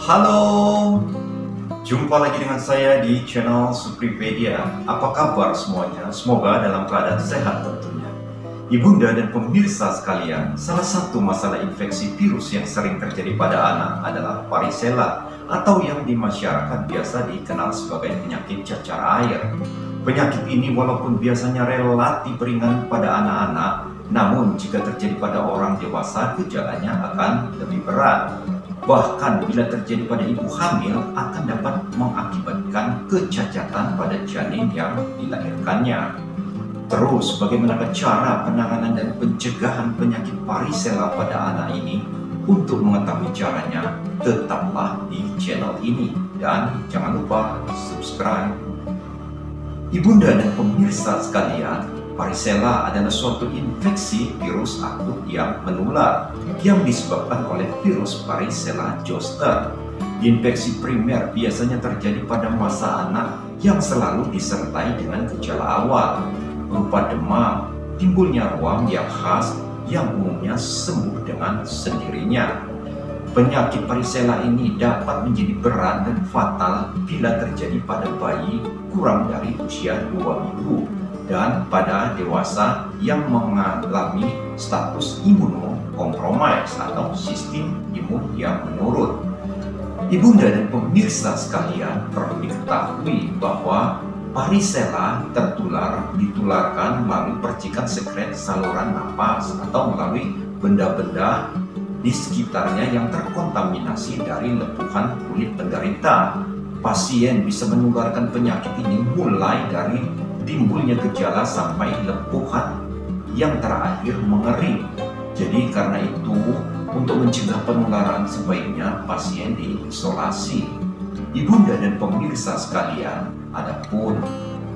Halo, jumpa lagi dengan saya di channel Supripedia. Apa kabar semuanya? Semoga dalam keadaan sehat tentunya. Ibunda dan pemirsa sekalian, salah satu masalah infeksi virus yang sering terjadi pada anak adalah varicella atau yang di masyarakat biasa dikenal sebagai penyakit cacar air. Penyakit ini walaupun biasanya relatif ringan pada anak-anak, namun jika terjadi pada orang dewasa, gejalanya akan lebih berat. Bahkan bila terjadi pada ibu hamil akan dapat mengakibatkan kecacatan pada janin yang dilahirkannya. Terus bagaimana cara penanganan dan pencegahan penyakit varicella pada anak ini? Untuk mengetahui caranya, tetaplah di channel ini dan jangan lupa subscribe. Ibunda dan pemirsa sekalian, varicella adalah suatu infeksi virus akut yang menular yang disebabkan oleh virus varicella zoster. Infeksi primer biasanya terjadi pada masa anak yang selalu disertai dengan gejala awal berupa demam, timbulnya ruam yang khas yang umumnya sembuh dengan sendirinya. Penyakit varicella ini dapat menjadi berat dan fatal bila terjadi pada bayi kurang dari usia 2 minggu dan pada dewasa yang mengalami status imunokompromis atau sistem imun yang menurun. Ibunda dan pemirsa sekalian, perlu diketahui bahwa varicella ditularkan melalui percikan sekret saluran napas atau melalui benda-benda di sekitarnya yang terkontaminasi dari lepuhan kulit penderita. Pasien bisa menularkan penyakit ini mulai dari timbulnya gejala sampai lepuhan yang terakhir mengering. Jadi karena itu, untuk mencegah penularan sebaiknya pasien diisolasi. Ibunda dan pemirsa sekalian, adapun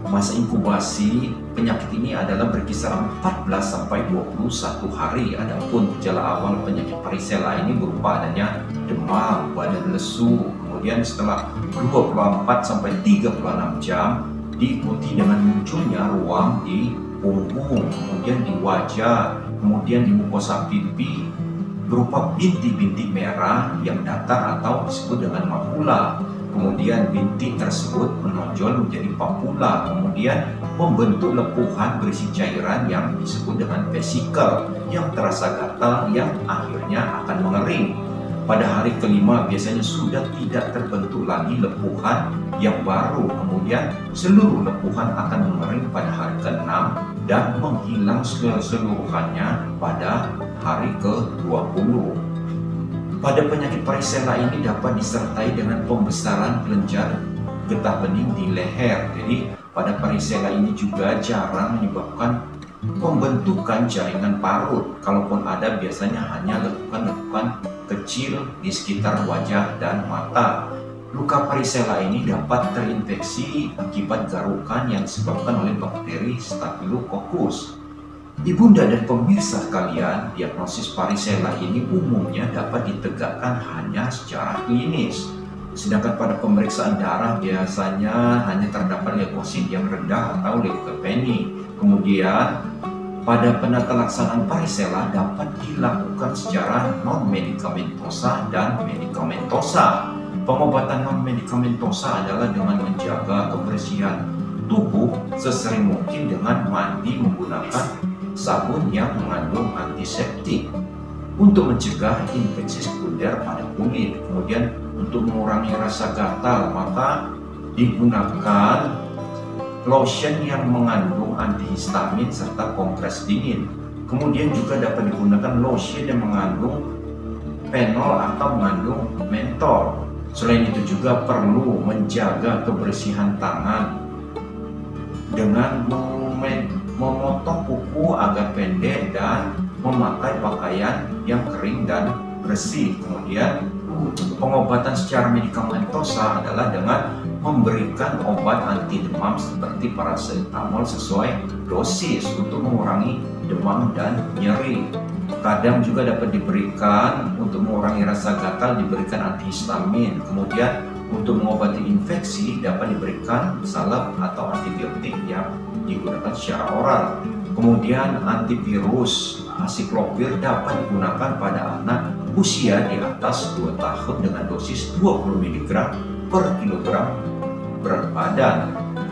masa inkubasi penyakit ini adalah berkisar 14 sampai 21 hari. Adapun gejala awal penyakit varicella ini berupa adanya demam, badan lesu, kemudian setelah 24 sampai 36 jam diikuti dengan munculnya ruam di punggung, kemudian di wajah, kemudian di mukosa pipi berupa bintik-bintik merah yang datar atau disebut dengan makula. Kemudian bintik tersebut menonjol menjadi papula, kemudian membentuk lepuhan berisi cairan yang disebut dengan vesikel yang terasa gatal yang akhirnya akan mengering. Pada hari kelima biasanya sudah tidak terbentuk lagi lepuhan yang baru, kemudian seluruh lepuhan akan mengering pada hari ke-6 dan menghilang keseluruhannya pada hari ke-20. Pada penyakit varicella ini dapat disertai dengan pembesaran kelenjar getah bening di leher. Jadi pada varicella ini juga jarang menyebabkan pembentukan jaringan parut. Kalaupun ada biasanya hanya lekukan-lekukan kecil di sekitar wajah dan mata. Luka varicella ini dapat terinfeksi akibat garukan yang disebabkan oleh bakteri Staphylococcus. Ibunda dan pemirsa sekalian, diagnosis varicella ini umumnya dapat ditegakkan hanya secara klinis. Sedangkan pada pemeriksaan darah biasanya hanya terdapat leukosit yang rendah atau leukopenia. Kemudian pada penata laksanaan varicella dapat dilakukan secara non-medikamentosa dan medikamentosa. Pengobatan non-medikamentosa adalah dengan menjaga kebersihan tubuh sesering mungkin dengan mandi menggunakan sabun yang mengandung antiseptik untuk mencegah infeksi sekunder pada kulit. Kemudian untuk mengurangi rasa gatal maka digunakan lotion yang mengandung antihistamin serta kompres dingin. Kemudian juga dapat digunakan lotion yang mengandung phenol atau mengandung mentol. Selain itu juga perlu menjaga kebersihan tangan dengan memotong kuku agar pendek dan memakai pakaian yang kering dan bersih. Kemudian pengobatan secara medikamentosa adalah dengan memberikan obat anti demam seperti paracetamol sesuai dosis untuk mengurangi demam dan nyeri. Kadang juga dapat diberikan untuk mengurangi rasa gatal diberikan antihistamin. Kemudian untuk mengobati infeksi dapat diberikan salep atau antibiotik yang digunakan secara oral. Kemudian antivirus asiklovir dapat digunakan pada anak usia di atas 2 tahun dengan dosis 20 mg per kilogram berat badan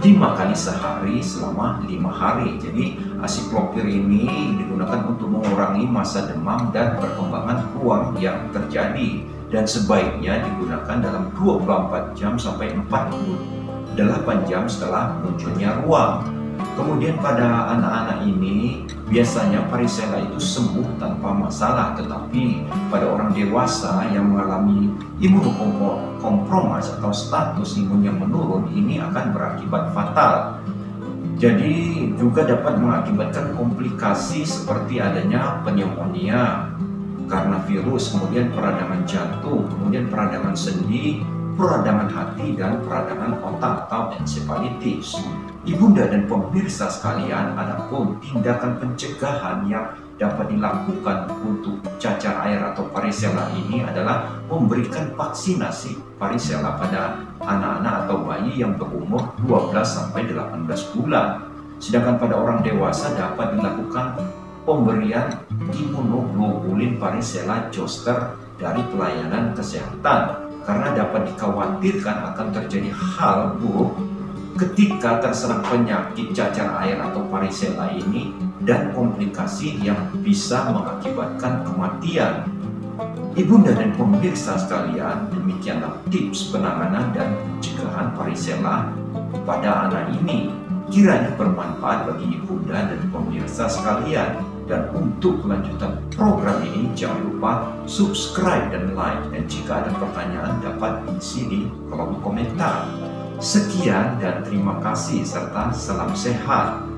5 kali sehari selama 5 hari. Jadi asiklopir ini digunakan untuk mengurangi masa demam dan perkembangan ruang yang terjadi, dan sebaiknya digunakan dalam 24 jam sampai 48 jam setelah munculnya ruang. Kemudian pada anak-anak ini biasanya varicella itu sembuh tanpa masalah, tetapi pada orang dewasa yang mengalami imunokompromis atau status imun yang menurun, ini akan berakibat fatal. Jadi juga dapat mengakibatkan komplikasi seperti adanya pneumonia karena virus, kemudian peradangan jantung, kemudian peradangan sendi, peradangan hati, dan peradangan otak atau encephalitis. Ibunda dan pemirsa sekalian, adapun tindakan pencegahan yang dapat dilakukan untuk cacar air atau varicella ini adalah memberikan vaksinasi varicella pada anak-anak atau bayi yang berumur 12 sampai 18 bulan. Sedangkan pada orang dewasa dapat dilakukan pemberian imunoglobulin varicella zoster dari pelayanan kesehatan, karena dapat dikhawatirkan akan terjadi hal buruk ketika terserang penyakit cacar air atau varicella ini dan komplikasi yang bisa mengakibatkan kematian. Ibunda dan pemirsa sekalian, demikianlah tips penanganan dan pencegahan varicella pada anak ini. Kiranya bermanfaat bagi ibunda dan pemirsa sekalian. Dan untuk kelanjutan program ini, jangan lupa subscribe dan like, dan jika ada pertanyaan dapat isi di kolom komentar. Sekian dan terima kasih serta salam sehat.